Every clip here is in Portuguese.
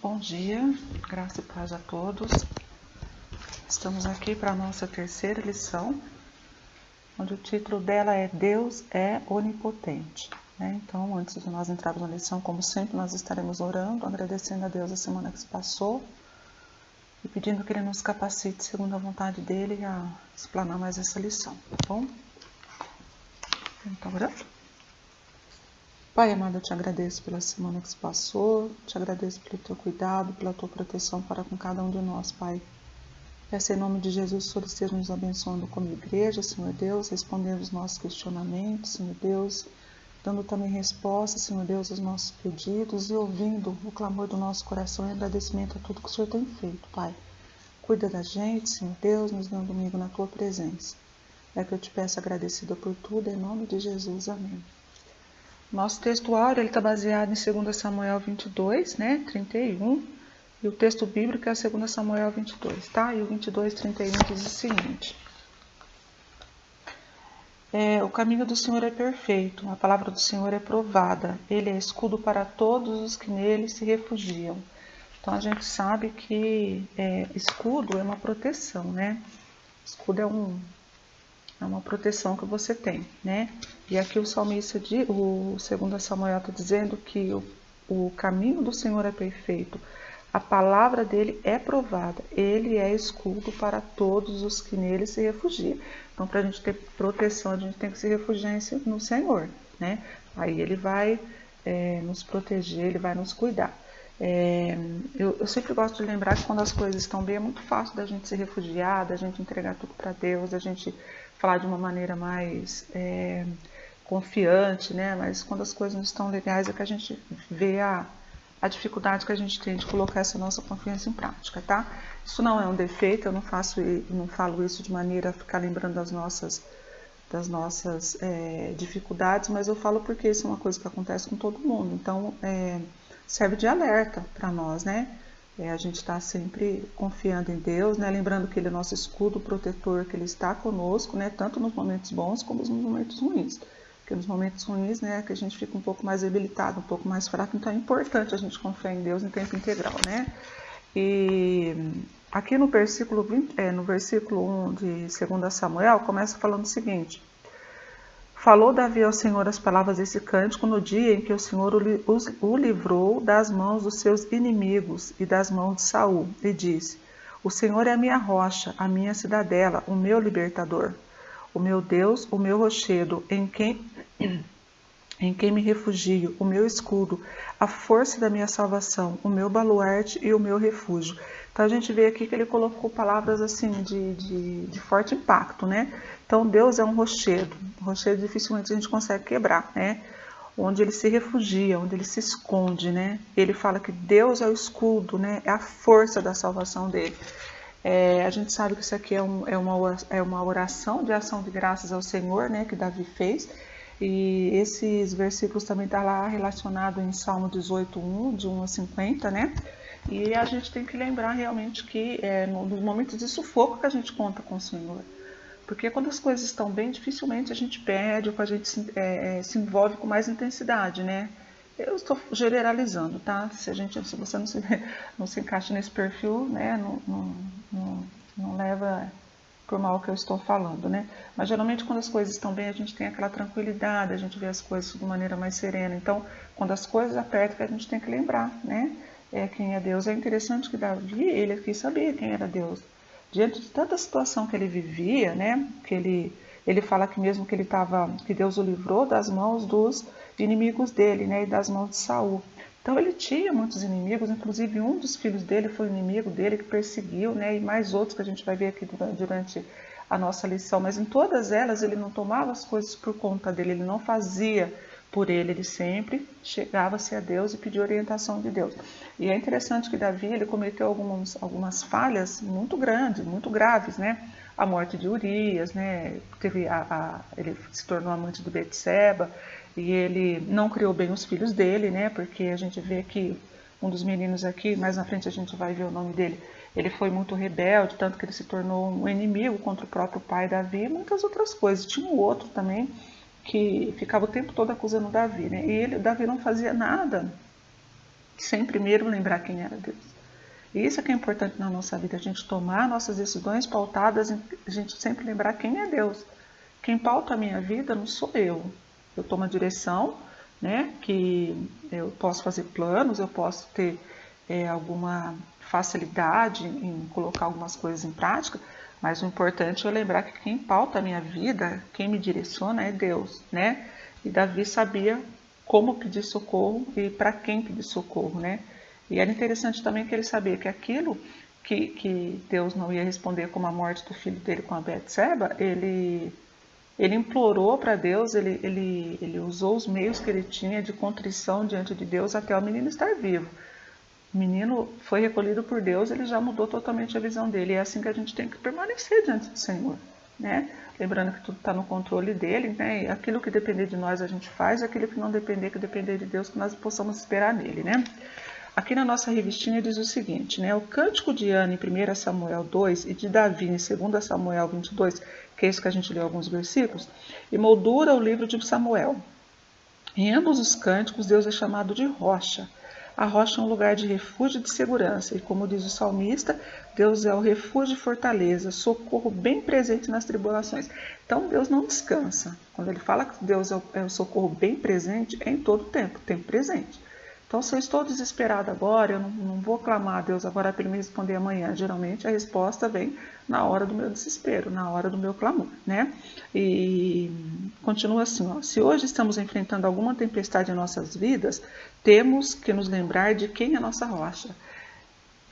Bom dia, graça e paz a todos. Estamos aqui para a nossa terceira lição, onde o título dela é Deus é onipotente. Então, antes de nós entrarmos na lição, como sempre, nós estaremos orando, agradecendo a Deus a semana que se passou e pedindo que Ele nos capacite, segundo a vontade dEle, a explanar mais essa lição, tá bom? Então, orando. Pai amado, eu te agradeço pela semana que se passou, te agradeço pelo teu cuidado, pela tua proteção para com cada um de nós, Pai. Peço em nome de Jesus, o Senhor esteja nos abençoando como igreja, Senhor Deus, respondendo os nossos questionamentos, Senhor Deus, dando também resposta, Senhor Deus, aos nossos pedidos e ouvindo o clamor do nosso coração e agradecimento a tudo que o Senhor tem feito, Pai. Cuida da gente, Senhor Deus, nos dê um domingo na tua presença. É que eu te peço agradecida por tudo, em nome de Jesus, amém. Nosso texto áureo está baseado em 2 Samuel 22, 31, e o texto bíblico é 2 Samuel 22, tá? E o 22, 31 diz o seguinte: o caminho do Senhor é perfeito, a palavra do Senhor é provada, ele é escudo para todos os que nele se refugiam. Então a gente sabe que escudo é uma proteção, né? Escudo é uma proteção que você tem, né? E aqui o salmista, o 2 Samuel está dizendo que o caminho do Senhor é perfeito, a palavra dele é provada, ele é escudo para todos os que nele se refugiam. Então, para a gente ter proteção, a gente tem que se refugiar no Senhor, né? Aí ele vai nos proteger, ele vai nos cuidar. Eu sempre gosto de lembrar que quando as coisas estão bem, é muito fácil da gente se refugiar, da gente entregar tudo para Deus, da gente falar de uma maneira mais confiante, né? Mas quando as coisas não estão legais é que a gente vê a dificuldade que a gente tem de colocar essa nossa confiança em prática, tá? Isso não é um defeito, eu não falo isso de maneira a ficar lembrando das nossas dificuldades, mas eu falo porque isso é uma coisa que acontece com todo mundo, então serve de alerta para nós, né? A gente está sempre confiando em Deus, né? Lembrando que Ele é nosso escudo protetor, que Ele está conosco, né? Tanto nos momentos bons como nos momentos ruins. Porque nos momentos ruins, né, que a gente fica um pouco mais debilitado, um pouco mais fraco, então é importante a gente confiar em Deus em tempo integral, né? E aqui no versículo 1 de 2 Samuel, começa falando o seguinte: falou Davi ao Senhor as palavras desse cântico no dia em que o Senhor o livrou das mãos dos seus inimigos e das mãos de Saul, e disse: o Senhor é a minha rocha, a minha cidadela, o meu libertador, o meu Deus, o meu rochedo, em quem me refugio, o meu escudo, a força da minha salvação, o meu baluarte e o meu refúgio. Então a gente vê aqui que ele colocou palavras assim de forte impacto, né? Então Deus é um rochedo dificilmente a gente consegue quebrar, né? Onde ele se refugia, onde ele se esconde, né? Ele fala que Deus é o escudo, né? É a força da salvação dele. A gente sabe que isso aqui é uma oração de ação de graças ao Senhor, né? Que Davi fez. E esses versículos também estão lá relacionados em Salmo 18:1, de 1 a 50, né? E a gente tem que lembrar realmente que nos momentos de sufoco que a gente conta com o Senhor. Porque quando as coisas estão bem, dificilmente a gente perde ou a gente se envolve com mais intensidade, né? Eu estou generalizando, tá? Se você não se encaixa nesse perfil, né? Não leva por mal que eu estou falando, né? Mas geralmente quando as coisas estão bem, a gente tem aquela tranquilidade, a gente vê as coisas de maneira mais serena. Então, quando as coisas apertam, que a gente tem que lembrar, né? Quem é Deus. É interessante que Davi, ele aqui sabia quem era Deus. Diante de tanta situação que ele vivia, né? Que ele fala que mesmo que Deus o livrou das mãos dos inimigos dele, né? E das mãos de Saul. Então ele tinha muitos inimigos, inclusive um dos filhos dele foi inimigo dele que perseguiu, né? E mais outros que a gente vai ver aqui durante a nossa lição. Mas em todas elas ele não tomava as coisas por conta dele, ele não fazia por ele sempre chegava-se a Deus e pedia orientação de Deus. E é interessante que Davi ele cometeu algumas falhas muito grandes, muito graves, né? A morte de Urias, né? Ele se tornou amante de Betseba e ele não criou bem os filhos dele, né? Porque a gente vê que um dos meninos aqui, mais na frente a gente vai ver o nome dele, ele foi muito rebelde, tanto que ele se tornou um inimigo contra o próprio pai Davi e muitas outras coisas. Tinha um outro também que ficava o tempo todo acusando Davi, né? E Davi não fazia nada sem primeiro lembrar quem era Deus. E isso é que é importante na nossa vida, a gente tomar nossas decisões pautadas em a gente sempre lembrar quem é Deus. Quem pauta a minha vida não sou eu. Eu tomo a direção, né, que eu posso fazer planos, eu posso ter alguma facilidade em colocar algumas coisas em prática, mas o importante é eu lembrar que quem pauta a minha vida, quem me direciona é Deus, né? E Davi sabia como pedir socorro e para quem pedir socorro, né? E era interessante também que ele sabia que aquilo que Deus não ia responder como a morte do filho dele com a Betseba, ele implorou para Deus, ele usou os meios que ele tinha de contrição diante de Deus até o menino estar vivo. O menino foi recolhido por Deus, ele já mudou totalmente a visão dele. E é assim que a gente tem que permanecer diante do Senhor, né? Lembrando que tudo está no controle dele, né? E aquilo que depender de nós a gente faz, aquilo que não depender, que depender de Deus, que nós possamos esperar nele, né? Aqui na nossa revistinha diz o seguinte, né? O cântico de Ana em 1 Samuel 2 e de Davi em 2 Samuel 22, que é isso que a gente leu alguns versículos, emoldura o livro de Samuel. Em ambos os cânticos, Deus é chamado de rocha. A rocha é um lugar de refúgio e de segurança, e como diz o salmista, Deus é o refúgio e fortaleza, socorro bem presente nas tribulações. Então Deus não descansa. Quando ele fala que Deus é o socorro bem presente, é em todo o tempo presente. Então, se eu estou desesperado agora, eu não vou clamar a Deus agora para ele me responder amanhã. Geralmente a resposta vem na hora do meu desespero, na hora do meu clamor, né? E continua assim, ó. Se hoje estamos enfrentando alguma tempestade em nossas vidas, temos que nos lembrar de quem é a nossa rocha.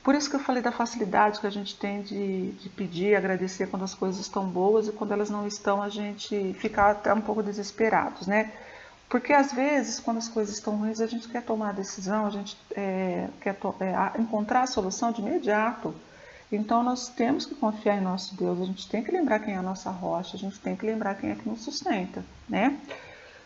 Por isso que eu falei da facilidade que a gente tem de pedir, agradecer quando as coisas estão boas e quando elas não estão, a gente fica até um pouco desesperados, né? Porque às vezes, quando as coisas estão ruins, a gente quer tomar a decisão, a gente quer encontrar a solução de imediato. Então nós temos que confiar em nosso Deus, a gente tem que lembrar quem é a nossa rocha, a gente tem que lembrar quem é que nos sustenta, né?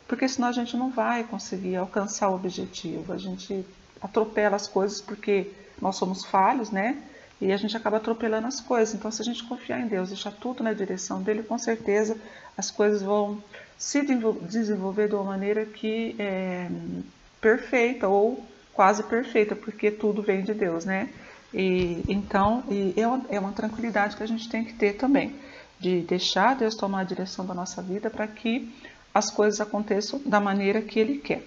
Porque senão a gente não vai conseguir alcançar o objetivo, a gente atropela as coisas porque nós somos falhos, né? E a gente acaba atropelando as coisas. Então, se a gente confiar em Deus, deixar tudo na direção dele, com certeza as coisas vão se desenvolver de uma maneira que é perfeita ou quase perfeita, porque tudo vem de Deus, né? Então, é uma tranquilidade que a gente tem que ter também, de deixar Deus tomar a direção da nossa vida para que as coisas aconteçam da maneira que Ele quer.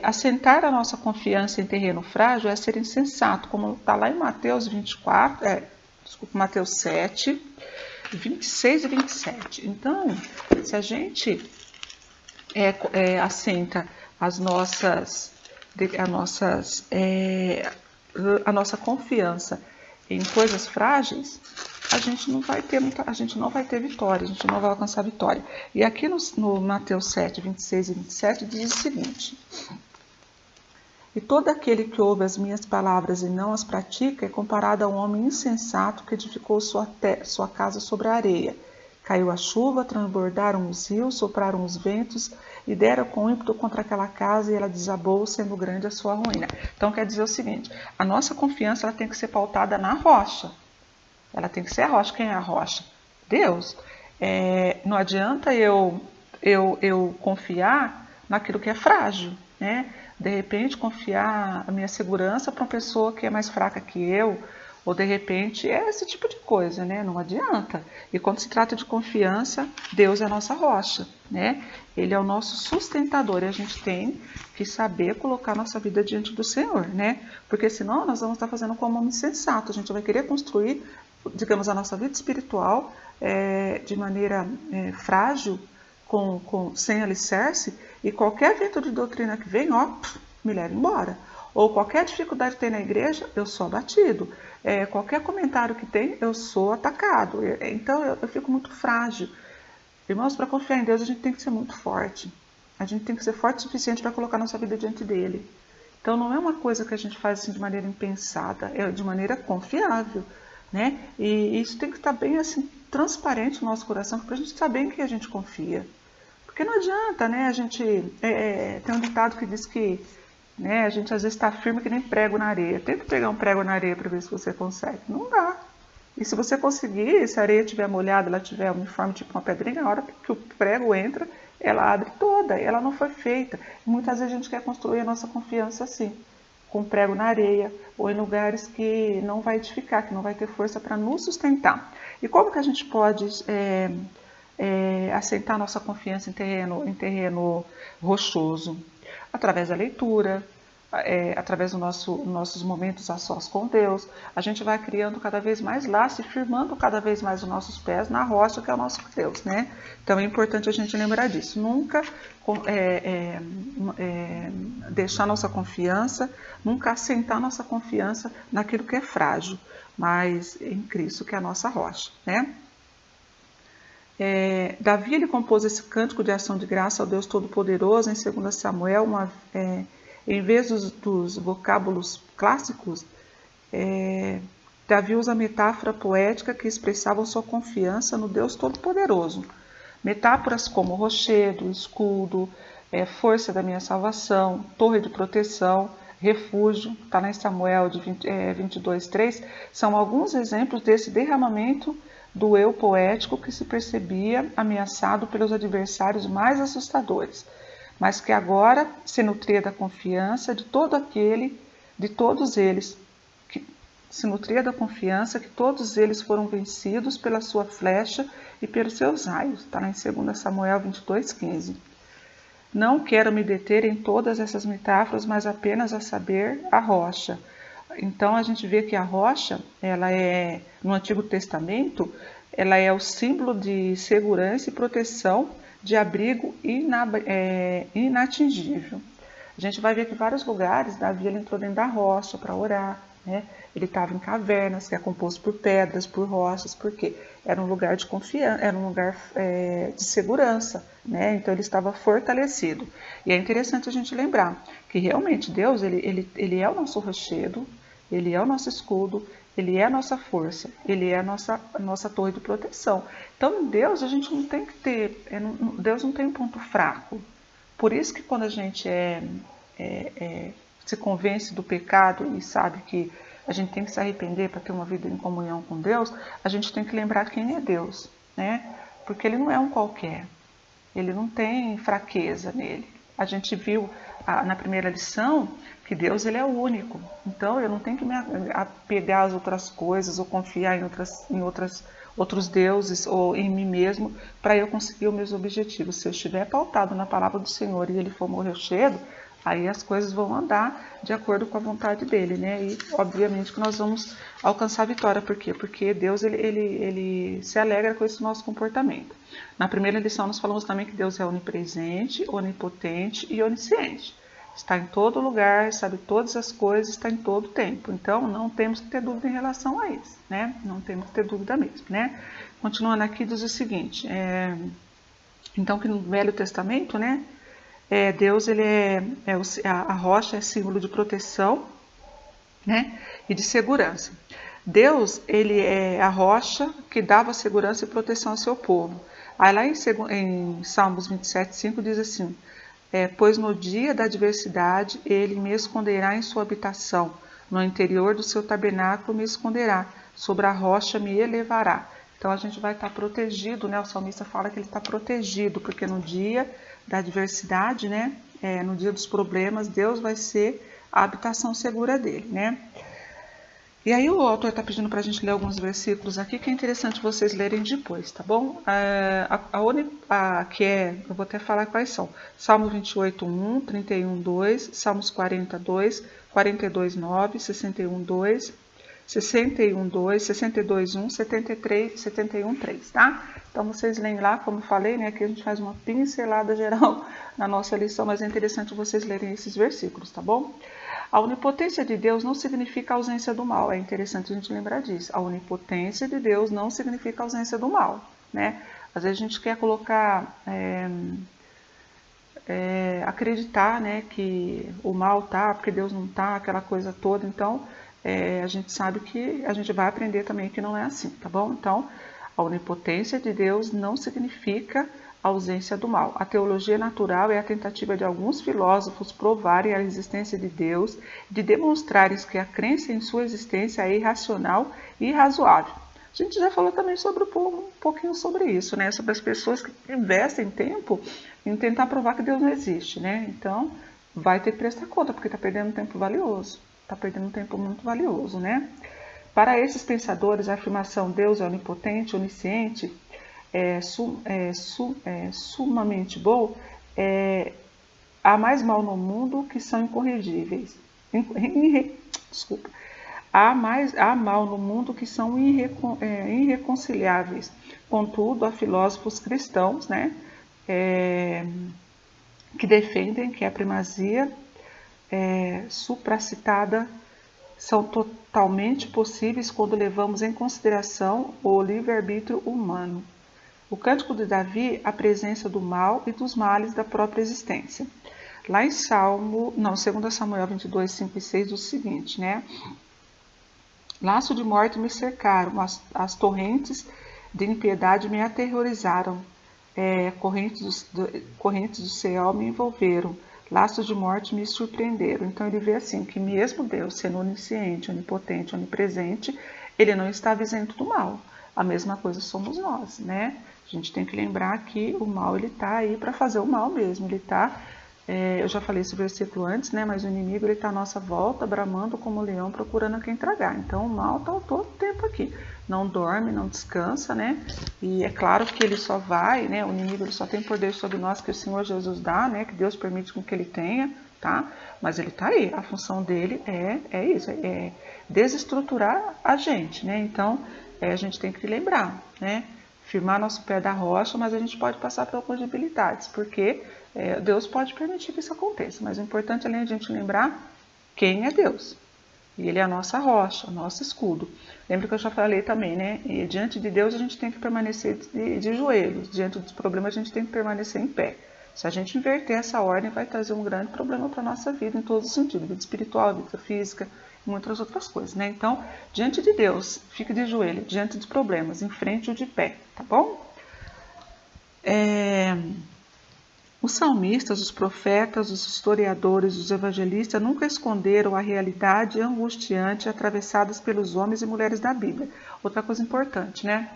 Assentar a nossa confiança em terreno frágil é ser insensato, como está lá em Mateus 7, 26 e 27. Então, se a gente assenta a nossa confiança em coisas frágeis, a gente não vai ter vitória, a gente não vai alcançar vitória. E aqui no Mateus 7, 26 e 27 diz o seguinte: e todo aquele que ouve as minhas palavras e não as pratica é comparado a um homem insensato que edificou sua casa sobre a areia. Caiu a chuva, transbordaram os rios, sopraram os ventos e deram com ímpeto contra aquela casa e ela desabou, sendo grande a sua ruína. Então quer dizer o seguinte, a nossa confiança ela tem que ser pautada na rocha. Ela tem que ser a rocha. Quem é a rocha? Deus. Não adianta eu confiar naquilo que é frágil, né? De repente, confiar a minha segurança para uma pessoa que é mais fraca que eu, ou de repente, esse tipo de coisa, né? Não adianta. E quando se trata de confiança, Deus é a nossa rocha, né? Ele é o nosso sustentador e a gente tem que saber colocar nossa vida diante do Senhor, né? Porque senão nós vamos estar fazendo como um insensato. A gente vai querer construir, digamos, a nossa vida espiritual de maneira frágil, sem alicerce, e qualquer vento de doutrina que vem, me leva embora. Ou qualquer dificuldade que tem na igreja, eu sou abatido. Qualquer comentário que tem, eu sou atacado. Então eu fico muito frágil. Irmãos, para confiar em Deus, a gente tem que ser muito forte. A gente tem que ser forte o suficiente para colocar nossa vida diante dele. Então não é uma coisa que a gente faz assim de maneira impensada, é de maneira confiável, né? E isso tem que estar bem assim transparente no nosso coração, para a gente saber em que a gente confia. Porque não adianta, né? A gente tem um ditado que diz que, né, a gente às vezes está firme que nem prego na areia. Tenta pegar um prego na areia para ver se você consegue. Não dá. E se você conseguir, se a areia estiver molhada, ela estiver uniforme, tipo uma pedrinha, na hora que o prego entra, ela abre toda. Ela não foi feita. E muitas vezes a gente quer construir a nossa confiança assim, com prego na areia ou em lugares que não vai edificar, que não vai ter força para nos sustentar. E como que a gente pode assentar nossa confiança em terreno rochoso? Através da leitura, através dos nossos momentos a sós com Deus, a gente vai criando cada vez mais laço e firmando cada vez mais os nossos pés na rocha que é o nosso Deus, né? Então é importante a gente lembrar disso. Nunca deixar nossa confiança, nunca assentar nossa confiança naquilo que é frágil, mas em Cristo que é a nossa rocha, né? Davi ele compôs esse cântico de ação de graça ao Deus Todo-Poderoso em 2 Samuel, em vez dos vocábulos clássicos, Davi usa a metáfora poética que expressavam sua confiança no Deus Todo-Poderoso. Metáforas como rochedo, escudo, força da minha salvação, torre de proteção, refúgio, está lá em Samuel 22:3, são alguns exemplos desse derramamento do eu poético que se percebia ameaçado pelos adversários mais assustadores, mas que agora se nutria da confiança de todos eles, que todos eles foram vencidos pela sua flecha e pelos seus raios. Está lá em 2 Samuel 22:15. Não quero me deter em todas essas metáforas, mas apenas a saber a rocha. Então a gente vê que a rocha, ela no Antigo Testamento, ela é o símbolo de segurança e proteção, de abrigo inatingível. A gente vai ver que em vários lugares Davi ele entrou dentro da rocha para orar, né? Ele estava em cavernas, que é composto por pedras, por rochas, porque era um lugar de confiança, era um lugar de segurança, né? Então ele estava fortalecido. E é interessante a gente lembrar que realmente Deus ele é o nosso rochedo, ele é o nosso escudo, ele é a nossa força, ele é a nossa torre de proteção. Então em Deus a gente não tem que ter, Deus não tem um ponto fraco. Por isso que quando a gente se convence do pecado e sabe que a gente tem que se arrepender para ter uma vida em comunhão com Deus, a gente tem que lembrar quem é Deus, né? Porque ele não é um qualquer, ele não tem fraqueza nele. A gente viu na primeira lição que Deus ele é o único, então eu não tenho que me apegar às outras coisas ou confiar em outros deuses ou em mim mesmo para eu conseguir os meus objetivos. Se eu estiver pautado na palavra do Senhor e ele for morrer cedo, aí as coisas vão andar de acordo com a vontade dele, né? E obviamente que nós vamos alcançar a vitória. Por quê? Porque Deus ele se alegra com esse nosso comportamento. Na primeira lição nós falamos também que Deus é onipresente, onipotente e onisciente. Está em todo lugar, sabe todas as coisas, está em todo tempo. Então não temos que ter dúvida em relação a isso, né? Não temos que ter dúvida mesmo, né? Continuando aqui diz o seguinte, então que no Velho Testamento, né? Deus ele a rocha é símbolo de proteção, né, e de segurança. Deus ele é a rocha que dava segurança e proteção ao seu povo. Aí lá em Salmos 27:5 diz assim: pois no dia da adversidade ele me esconderá em sua habitação, no interior do seu tabernáculo me esconderá, sobre a rocha me elevará. Então a gente vai estar protegido, né? O salmista fala que ele está protegido, porque no dia da adversidade, né? No dia dos problemas, Deus vai ser a habitação segura dele, né? E aí o autor está pedindo para a gente ler alguns versículos aqui que é interessante vocês lerem depois, tá bom? Eu vou até falar quais são. Salmo 28:1, 31:2, Salmos 42, 42:9, 61:2, 61:2, 62:1, 73, 71:3, tá? Então vocês leem lá, como eu falei, né? Aqui a gente faz uma pincelada geral na nossa lição, mas é interessante vocês lerem esses versículos, tá bom? A onipotência de Deus não significa a ausência do mal, é interessante a gente lembrar disso. A onipotência de Deus não significa a ausência do mal, né? Às vezes a gente quer colocar, acreditar, né, que o mal tá, porque Deus não tá, aquela coisa toda. Então, a gente sabe que a gente vai aprender também que não é assim, tá bom? Então, a onipotência de Deus não significa a ausência do mal. A teologia natural é a tentativa de alguns filósofos provarem a existência de Deus, de demonstrarem que a crença em sua existência é irracional e irrazoável. A gente já falou também sobre um pouquinho sobre isso, né? Sobre as pessoas que investem tempo em tentar provar que Deus não existe, né? Então, vai ter que prestar conta, porque está perdendo um tempo valioso. Está perdendo um tempo muito valioso, né? Para esses pensadores, a afirmação Deus é onipotente, onisciente, sumamente bom, há mais mal no mundo que são incorrigíveis. Desculpa. Há mal no mundo que são irreconciliáveis. Contudo, há filósofos cristãos, né, que defendem que a primazia supracitada são totalmente possíveis quando levamos em consideração o livre-arbítrio humano. O Cântico de Davi, a presença do mal e dos males da própria existência. Lá em 2 Samuel 22, 5 e 6, diz o seguinte, né? Laço de morte me cercaram, as torrentes de impiedade me aterrorizaram, correntes do céu me envolveram, laços de morte me surpreenderam. Então ele vê assim, que mesmo Deus, sendo onisciente, onipotente, onipresente, ele não estava isento do mal. A mesma coisa somos nós, né? A gente tem que lembrar que o mal, ele está aí para fazer o mal mesmo, ele está... eu já falei esse versículo antes, né? Mas o inimigo está à nossa volta, bramando como um leão, procurando a quem tragar. Então o mal está todo tempo aqui. Não dorme, não descansa, né? E é claro que ele só vai, né? O inimigo ele só tem poder sobre nós que o Senhor Jesus dá, né? Que Deus permite com que ele tenha, tá? Mas ele está aí. A função dele é isso, é desestruturar a gente, né? Então a gente tem que lembrar, né? Firmar nosso pé da rocha, mas a gente pode passar por algumas debilidades, porque Deus pode permitir que isso aconteça, mas o importante é a gente lembrar quem é Deus. E Ele é a nossa rocha, o nosso escudo. Lembra que eu já falei também, né? E diante de Deus a gente tem que permanecer de joelhos, diante dos problemas a gente tem que permanecer em pé. Se a gente inverter essa ordem, vai trazer um grande problema para a nossa vida, em todos os sentidos, vida espiritual, vida física e muitas outras coisas, né? Então, diante de Deus, fique de joelho, diante dos problemas, enfrente-o de pé, tá bom? Os salmistas, os profetas, os historiadores, os evangelistas nunca esconderam a realidade angustiante atravessadas pelos homens e mulheres da Bíblia. Outra coisa importante, né?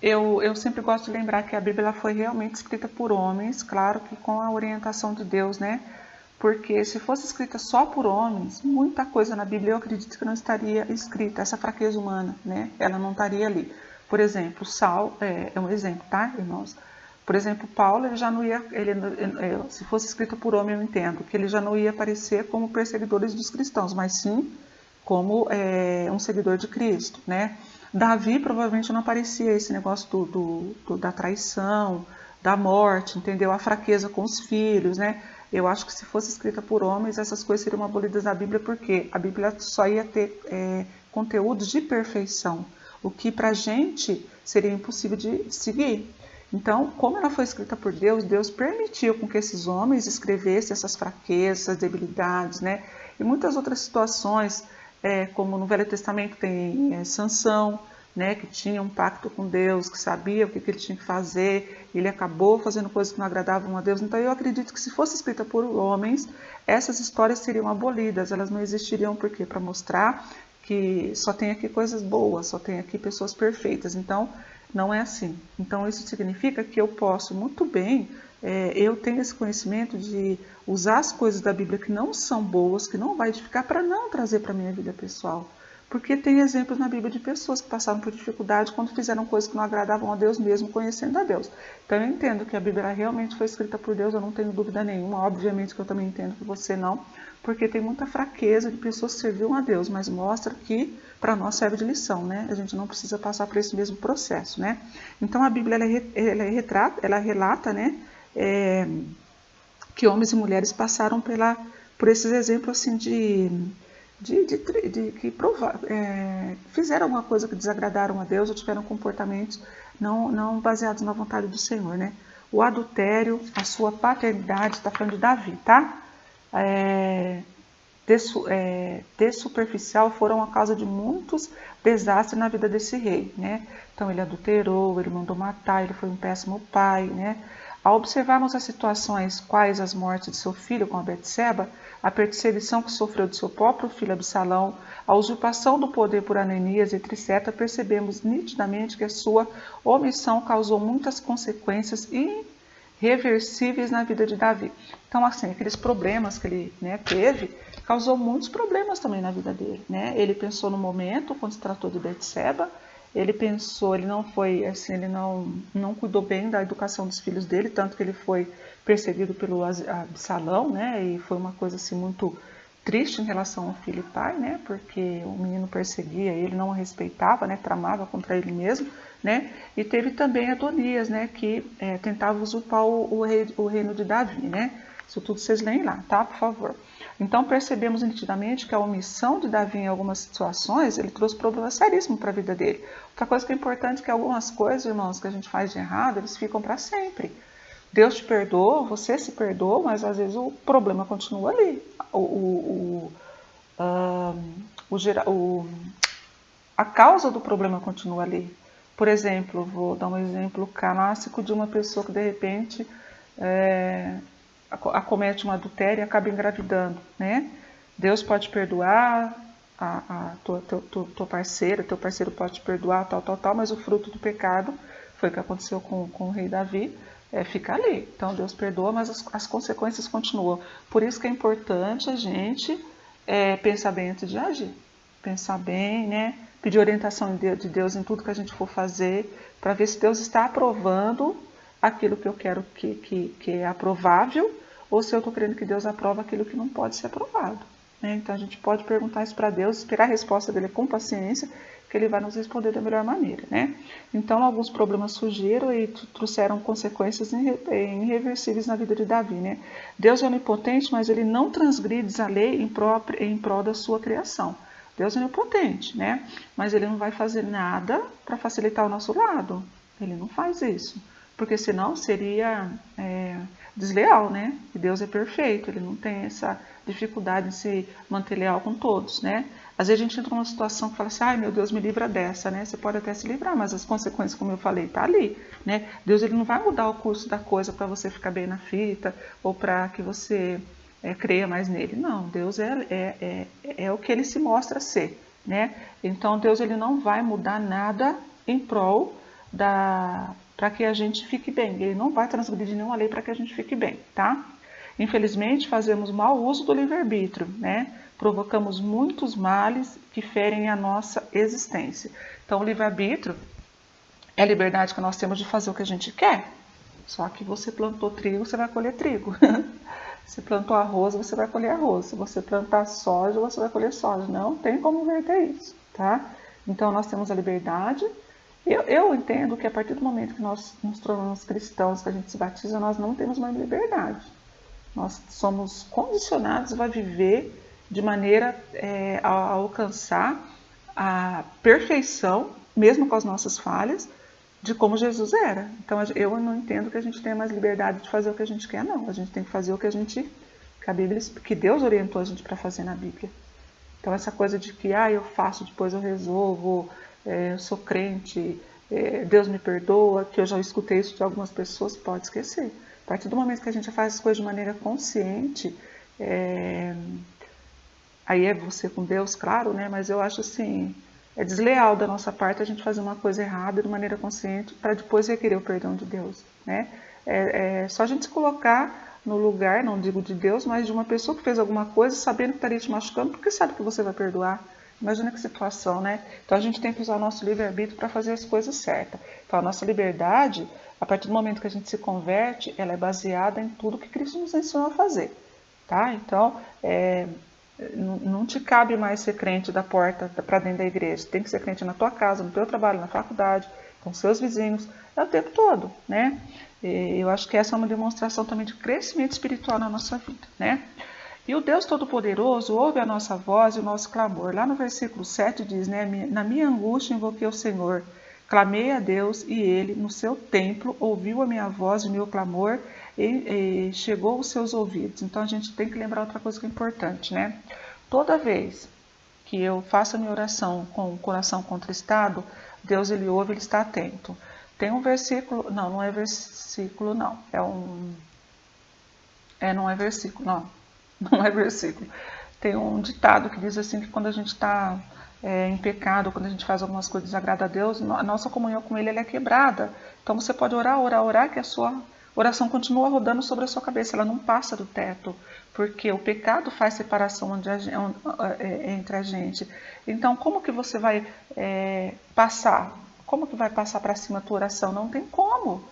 Eu sempre gosto de lembrar que a Bíblia foi realmente escrita por homens, claro que com a orientação de Deus, né? Porque se fosse escrita só por homens, muita coisa na Bíblia eu acredito que não estaria escrita, essa fraqueza humana, né? Ela não estaria ali. Por exemplo, Saulo é um exemplo, tá, irmãos? Por exemplo, Paulo, ele já não ia, se fosse escrito por homem, eu entendo que ele já não ia aparecer como perseguidores dos cristãos, mas sim como um seguidor de Cristo, né? Davi provavelmente não aparecia esse negócio da traição, da morte, entendeu? A fraqueza com os filhos, né? Eu acho que se fosse escrita por homens, essas coisas seriam abolidas da Bíblia, porque a Bíblia só ia ter conteúdos de perfeição, o que para a gente seria impossível de seguir. Então, como ela foi escrita por Deus, Deus permitiu com que esses homens escrevessem essas fraquezas, essas debilidades, né? E muitas outras situações, como no Velho Testamento tem Sansão, né, que tinha um pacto com Deus, que sabia o que ele tinha que fazer, ele acabou fazendo coisas que não agradavam a Deus. Então eu acredito que se fosse escrita por homens, essas histórias seriam abolidas, elas não existiriam, por quê? Para mostrar que só tem aqui coisas boas, só tem aqui pessoas perfeitas. Então não é assim. Então isso significa que eu posso muito bem, eu tenho esse conhecimento de usar as coisas da Bíblia que não são boas, que não vai edificar, para não trazer para a minha vida pessoal. Porque tem exemplos na Bíblia de pessoas que passaram por dificuldade quando fizeram coisas que não agradavam a Deus mesmo, conhecendo a Deus. Então eu entendo que a Bíblia realmente foi escrita por Deus, eu não tenho dúvida nenhuma. Obviamente que eu também entendo que você não, porque tem muita fraqueza de pessoas que serviam a Deus, mas mostra que para nós serve de lição, né? A gente não precisa passar por esse mesmo processo, né? Então a Bíblia ela relata, né? Que homens e mulheres passaram por esses exemplos assim que fizeram alguma coisa que desagradaram a Deus ou tiveram comportamentos não baseados na vontade do Senhor, né? O adultério, a sua paternidade, está falando de Davi, tá? De superficial foram a causa de muitos desastres na vida desse rei, né? Então ele adulterou, ele mandou matar, ele foi um péssimo pai, né? Ao observarmos as situações quais as mortes de seu filho com a Betseba, a perseguição que sofreu de seu próprio filho Absalão, a usurpação do poder por Ananias, etc., percebemos nitidamente que a sua omissão causou muitas consequências reversíveis na vida de Davi. Então, assim, aqueles problemas que ele, né, teve, causou muitos problemas também na vida dele, né? Ele pensou no momento, quando se tratou de Betseba, ele pensou, ele não foi, assim, ele não cuidou bem da educação dos filhos dele, tanto que ele foi perseguido pelo Absalão, né? E foi uma coisa, assim, muito triste em relação ao filho e pai, né? Porque o menino perseguia ele, não o respeitava, né? Tramava contra ele mesmo, né? E teve também Adonias, né? Que tentava usurpar o reino de Davi, né? Isso tudo vocês leem lá, tá? Por favor. Então percebemos nitidamente que a omissão de Davi em algumas situações, ele trouxe problemas seríssimos para a vida dele. Outra coisa que é importante é que algumas coisas, irmãos, que a gente faz de errado, eles ficam para sempre. Deus te perdoa, você se perdoa, mas às vezes o problema continua ali. A causa do problema continua ali. Por exemplo, vou dar um exemplo clássico de uma pessoa que de repente acomete um adultério e acaba engravidando, né? Deus pode perdoar, tua parceira, teu parceiro pode te perdoar, tal, mas o fruto do pecado, foi o que aconteceu com o rei Davi, fica ali. Então Deus perdoa, mas as consequências continuam. Por isso que é importante a gente pensar bem antes de agir. Pensar bem, né? Pedir orientação de Deus em tudo que a gente for fazer, para ver se Deus está aprovando aquilo que eu quero que é aprovável, ou se eu estou querendo que Deus aprove aquilo que não pode ser aprovado. Né? Então a gente pode perguntar isso para Deus, esperar a resposta dele com paciência, que ele vai nos responder da melhor maneira. Né? Então alguns problemas surgiram e trouxeram consequências irreversíveis na vida de Davi. Né? Deus é onipotente, mas ele não transgride a lei em prol da sua criação. Deus é onipotente, né? Mas ele não vai fazer nada para facilitar o nosso lado. Ele não faz isso. Porque senão seria desleal, né? E Deus é perfeito, ele não tem essa dificuldade em se manter leal com todos, né? Às vezes a gente entra numa situação que fala assim, ai meu Deus, me livra dessa, né? Você pode até se livrar, mas as consequências, como eu falei, tá ali, né? Deus ele não vai mudar o curso da coisa para você ficar bem na fita ou para que você creia mais nele. Não, Deus é o que ele se mostra ser, né? Então Deus ele não vai mudar nada em prol para que a gente fique bem. Ele não vai transgredir nenhuma lei para que a gente fique bem, tá? Infelizmente, fazemos mau uso do livre-arbítrio, né? Provocamos muitos males que ferem a nossa existência. Então, o livre-arbítrio é a liberdade que nós temos de fazer o que a gente quer. Só que você plantou trigo, você vai colher trigo. Se plantou arroz, você vai colher arroz. Se você plantar soja, você vai colher soja. Não tem como inverter isso, tá? Então, nós temos a liberdade. Eu entendo que a partir do momento que nós nos tornamos cristãos, que a gente se batiza, nós não temos mais liberdade. Nós somos condicionados a viver de maneira a alcançar a perfeição, mesmo com as nossas falhas, de como Jesus era. Então eu não entendo que a gente tenha mais liberdade de fazer o que a gente quer, não. A gente tem que fazer o que que Deus orientou a gente para fazer na Bíblia. Então essa coisa de que eu faço, depois eu resolvo, eu sou crente, Deus me perdoa, que eu já escutei isso de algumas pessoas, pode esquecer. A partir do momento que a gente faz as coisas de maneira consciente, aí é você com Deus, claro, né? Mas eu acho assim, é desleal da nossa parte a gente fazer uma coisa errada de maneira consciente para depois requerer o perdão de Deus, né? É só a gente se colocar no lugar, não digo de Deus, mas de uma pessoa que fez alguma coisa sabendo que estaria te machucando, porque sabe que você vai perdoar. Imagina que situação, né? Então a gente tem que usar o nosso livre-arbítrio para fazer as coisas certas. Então a nossa liberdade, a partir do momento que a gente se converte, ela é baseada em tudo que Cristo nos ensinou a fazer, tá? Então, não te cabe mais ser crente da porta para dentro da igreja. Tem que ser crente na tua casa, no teu trabalho, na faculdade, com seus vizinhos, o tempo todo, né? E eu acho que essa é uma demonstração também de crescimento espiritual na nossa vida, né? E o Deus Todo-Poderoso ouve a nossa voz e o nosso clamor. Lá no versículo 7 diz, né? Na minha angústia invoquei o Senhor, clamei a Deus e Ele, no seu templo, ouviu a minha voz e o meu clamor e chegou aos seus ouvidos. Então a gente tem que lembrar outra coisa que é importante, né? Toda vez que eu faço a minha oração com o coração contristado, Deus ele ouve, ele está atento. Tem um versículo, não é versículo não, não é versículo, não é versículo. Tem um ditado que diz assim que quando a gente está em pecado, quando a gente faz algumas coisas que desagrada a Deus, a nossa comunhão com Ele é quebrada. Então você pode orar, que a sua oração continua rodando sobre a sua cabeça, ela não passa do teto, porque o pecado faz separação entre a gente. Então, como que você vai passar? Como que vai passar para cima a tua oração? Não tem como.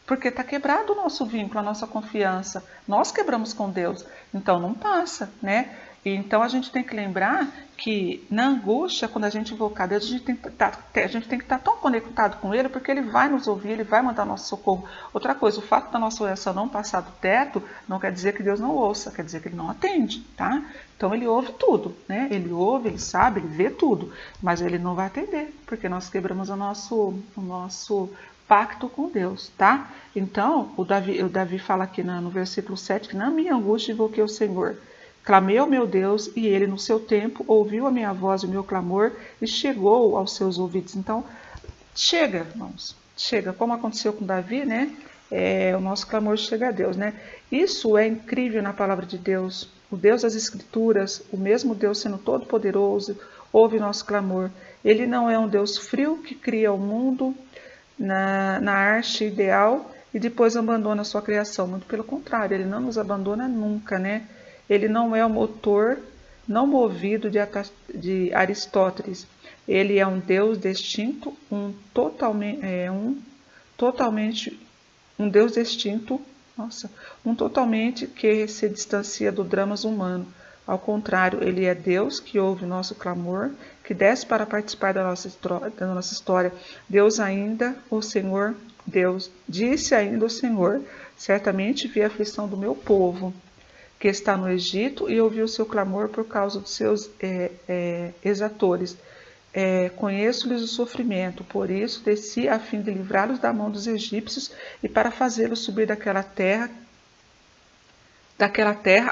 Porque está quebrado o nosso vínculo, a nossa confiança. Nós quebramos com Deus, então não passa, né? E então a gente tem que lembrar que na angústia, quando a gente invocar Deus, a gente tem que estar tão conectado com Ele, porque Ele vai nos ouvir, Ele vai mandar nosso socorro. Outra coisa, o fato da nossa oração não passar do teto, não quer dizer que Deus não ouça, quer dizer que Ele não atende, tá? Então Ele ouve tudo, né? Ele ouve, Ele sabe, Ele vê tudo, mas Ele não vai atender, porque nós quebramos o nosso pacto com Deus, tá? Então, o Davi fala aqui no versículo 7 que na minha angústia invoquei o Senhor. Clamei ao meu Deus e ele, no seu tempo, ouviu a minha voz e o meu clamor e chegou aos seus ouvidos. Então, chega, irmãos, chega. Como aconteceu com Davi, né? O nosso clamor chega a Deus, né? Isso é incrível na palavra de Deus. O Deus das Escrituras, o mesmo Deus sendo todo-poderoso, ouve nosso clamor. Ele não é um Deus frio que cria o mundo na arte ideal e depois abandona a sua criação. Muito pelo contrário, ele não nos abandona nunca, né? Ele não é o motor não movido de Aristóteles. Ele é um Deus distinto, um Deus distinto, um totalmente que se distancia do drama humano. Ao contrário, ele é Deus que ouve o nosso clamor, que desce para participar da nossa história. Disse ainda o Senhor, certamente vi a aflição do meu povo, que está no Egito, e ouvi o seu clamor por causa dos seus exatores. Conheço-lhes o sofrimento, por isso desci a fim de livrá-los da mão dos egípcios e para fazê-los subir daquela terra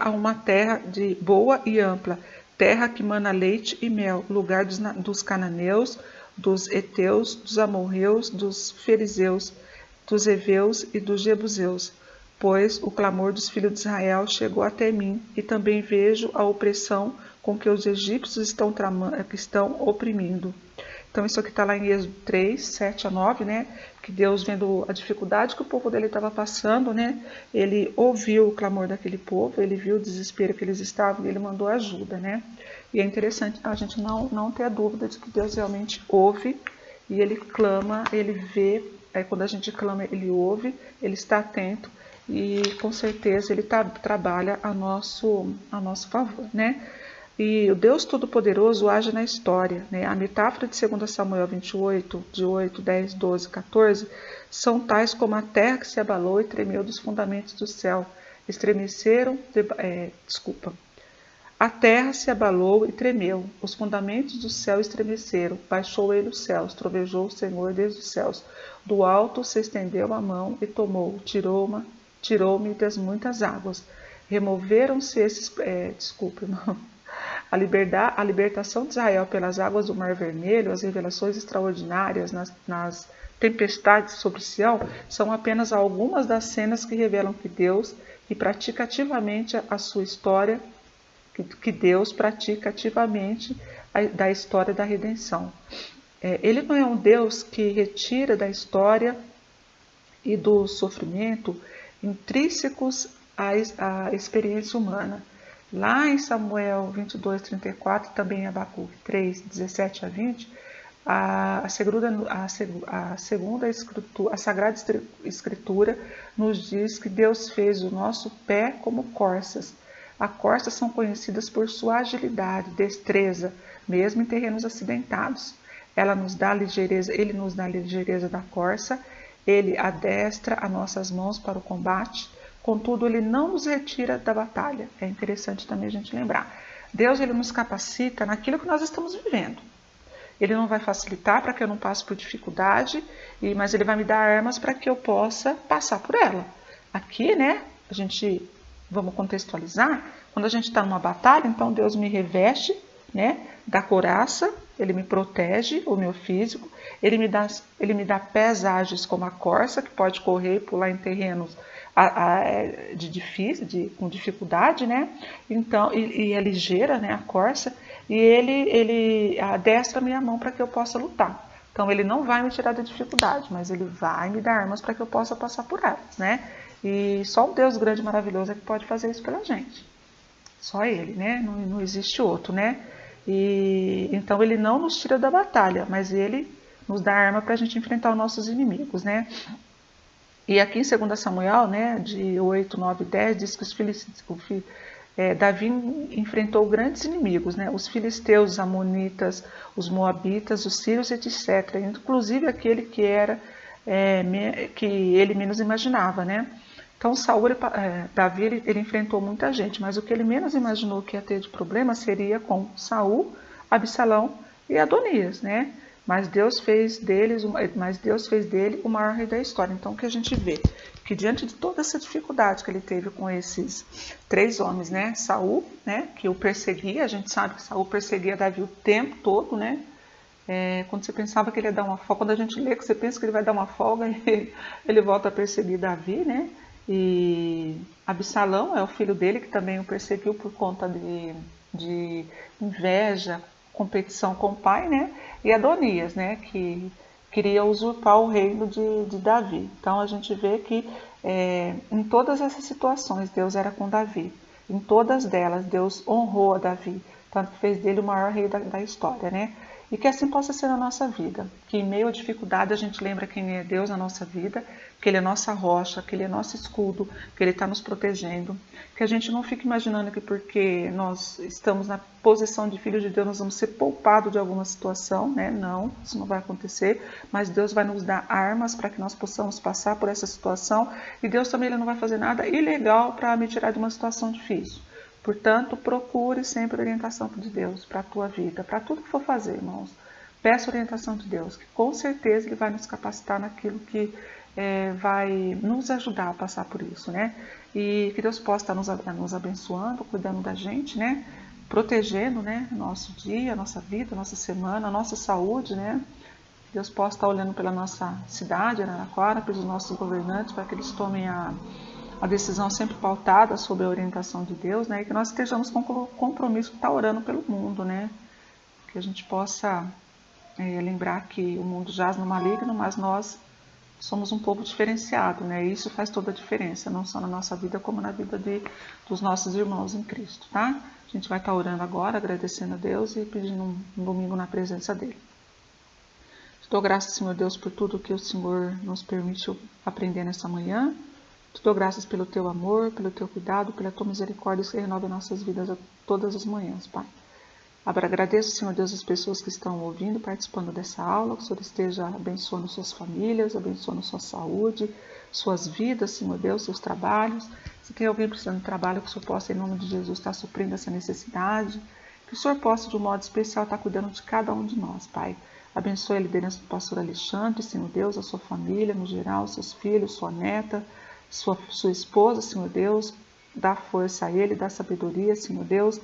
a uma terra boa e ampla, terra que mana leite e mel, lugar dos cananeus, dos heteus, dos amorreus, dos fariseus, dos heveus e dos jebuseus. Pois o clamor dos filhos de Israel chegou até mim, e também vejo a opressão com que os egípcios estão oprimindo. Então isso aqui está lá em Êxodo 3, 7 a 9, né? Que Deus, vendo a dificuldade que o povo dele estava passando, né? Ele ouviu o clamor daquele povo, ele viu o desespero que eles estavam e ele mandou ajuda, né? E é interessante a gente não ter a dúvida de que Deus realmente ouve e ele clama, ele vê. Quando a gente clama, ele ouve, ele está atento e com certeza ele trabalha a nosso favor, né? E o Deus Todo-Poderoso age na história, né? A metáfora de 2 Samuel 28, de 8, 10, 12, 14, são tais como a terra que se abalou e tremeu dos fundamentos do céu. A terra se abalou e tremeu, os fundamentos do céu estremeceram, baixou ele os céus, trovejou o Senhor desde os céus. Do alto se estendeu a mão e tomou, tirou-me das muitas águas. Removeram-se esses... A libertação de Israel pelas águas do Mar Vermelho, as revelações extraordinárias nas tempestades sobre Sião, são apenas algumas das cenas que revelam que Deus, que pratica ativamente a sua história, que Deus pratica ativamente da história da redenção. Ele não é um Deus que retira da história e do sofrimento intrínsecos à experiência humana. Lá em Samuel 22, 34, também em Abacuque 3, 17 a 20, a Sagrada Escritura nos diz que Deus fez o nosso pé como corças. As corças são conhecidas por sua agilidade, destreza, mesmo em terrenos acidentados. Ele nos dá a ligeireza da corça, ele adestra as nossas mãos para o combate. Contudo, ele não nos retira da batalha. É interessante também a gente lembrar. Deus, ele nos capacita naquilo que nós estamos vivendo. Ele não vai facilitar para que eu não passe por dificuldade, mas ele vai me dar armas para que eu possa passar por ela. Aqui, né, vamos contextualizar, quando a gente está numa batalha, então Deus me reveste, né, da couraça, ele me protege, o meu físico, ele me dá pés ágeis como a corça, que pode correr e pular em terrenos com dificuldade, né? Então, e é ligeira, né, a corça, e ele adestra a minha mão para que eu possa lutar. Então, ele não vai me tirar da dificuldade, mas ele vai me dar armas para que eu possa passar por elas, né? E só um Deus grande e maravilhoso é que pode fazer isso pela gente. Só Ele, né? Não existe outro, né? E então Ele não nos tira da batalha, mas Ele nos dá arma para a gente enfrentar os nossos inimigos, né? E aqui em 2 Samuel, né, de 8, 9 e 10, diz que Davi enfrentou grandes inimigos, né? Os filisteus, os amonitas, os moabitas, os sírios, etc. Inclusive aquele que que ele menos imaginava, né? Então Davi ele enfrentou muita gente, mas o que ele menos imaginou que ia ter de problema seria com Saul, Absalão e Adonias, né? Mas Deus fez dele o maior rei da história. Então o que a gente vê? Que diante de toda essa dificuldade que ele teve com esses 3 homens, né? Saul, né? Que o perseguia, a gente sabe que Saul perseguia Davi o tempo todo, né? Quando você pensava que ele ia dar uma folga, quando a gente lê que você pensa que ele vai dar uma folga, ele volta a perseguir Davi, né? E Absalão é o filho dele que também o perseguiu por conta de inveja, competição com o pai, né? E Adonias, né? Que queria usurpar o reino de Davi. Então a gente vê que em todas essas situações Deus era com Davi. Em todas delas Deus honrou a Davi, tanto que fez dele o maior rei da história, né? E que assim possa ser na nossa vida, que em meio à dificuldade a gente lembra quem é Deus na nossa vida, que Ele é nossa rocha, que Ele é nosso escudo, que Ele está nos protegendo, que a gente não fique imaginando que porque nós estamos na posição de filhos de Deus nós vamos ser poupados de alguma situação, né? Não, isso não vai acontecer, mas Deus vai nos dar armas para que nós possamos passar por essa situação e Deus também Ele não vai fazer nada ilegal para me tirar de uma situação difícil. Portanto, procure sempre a orientação de Deus para a tua vida, para tudo que for fazer, irmãos. Peça a orientação de Deus, que com certeza Ele vai nos capacitar naquilo que vai nos ajudar a passar por isso, né? E que Deus possa estar nos abençoando, cuidando da gente, né? Protegendo, né? Nosso dia, nossa vida, nossa semana, nossa saúde, né? Que Deus possa estar olhando pela nossa cidade, Araraquara, pelos nossos governantes, para que eles tomem a decisão sempre pautada sobre a orientação de Deus, né? E que nós estejamos com o compromisso de estar orando pelo mundo, né? Que a gente possa lembrar que o mundo jaz no maligno, mas nós somos um povo diferenciado, né? E isso faz toda a diferença, não só na nossa vida, como na vida dos nossos irmãos em Cristo, tá? A gente vai estar orando agora, agradecendo a Deus e pedindo um domingo na presença dEle. Te dou graças, Senhor Deus, por tudo que o Senhor nos permite aprender nessa manhã. Te dou graças pelo Teu amor, pelo Teu cuidado, pela Tua misericórdia que renova nossas vidas todas as manhãs, Pai. Agradeço, Senhor Deus, as pessoas que estão ouvindo, participando dessa aula, que o Senhor esteja abençoando suas famílias, abençoando sua saúde, suas vidas, Senhor Deus, seus trabalhos. Se tem alguém precisando de trabalho, que o Senhor possa, em nome de Jesus, estar suprindo essa necessidade. Que o Senhor possa, de um modo especial, estar cuidando de cada um de nós, Pai. Abençoe a liderança do pastor Alexandre, Senhor Deus, a sua família no geral, seus filhos, sua neta, sua esposa, Senhor Deus. Dá força a ele, dá sabedoria, Senhor Deus.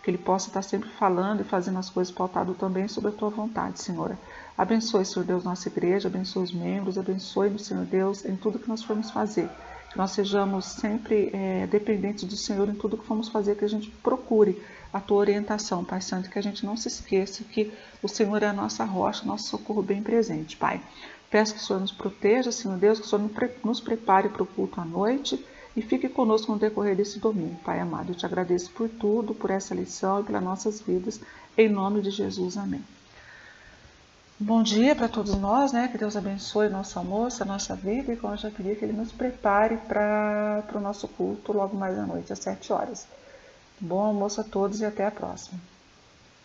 Que ele possa estar sempre falando e fazendo as coisas pautado também sobre a Tua vontade, Senhor. Abençoe, Senhor Deus, nossa igreja, abençoe os membros, abençoe-nos, Senhor Deus, em tudo que nós formos fazer. Que nós sejamos sempre dependentes do Senhor em tudo que formos fazer, que a gente procure a Tua orientação, Pai Santo, que a gente não se esqueça que o Senhor é a nossa rocha, nosso socorro bem presente, Pai. Peço que o Senhor nos proteja, Senhor Deus, que o Senhor nos prepare para o culto à noite, e fique conosco no decorrer desse domingo, Pai amado. Eu te agradeço por tudo, por essa lição e pelas nossas vidas. Em nome de Jesus, amém. Bom dia para todos nós, né? Que Deus abençoe o nosso almoço, a nossa vida. E como eu já queria que Ele nos prepare para o nosso culto logo mais à noite, às 7 horas. Bom almoço a todos e até a próxima.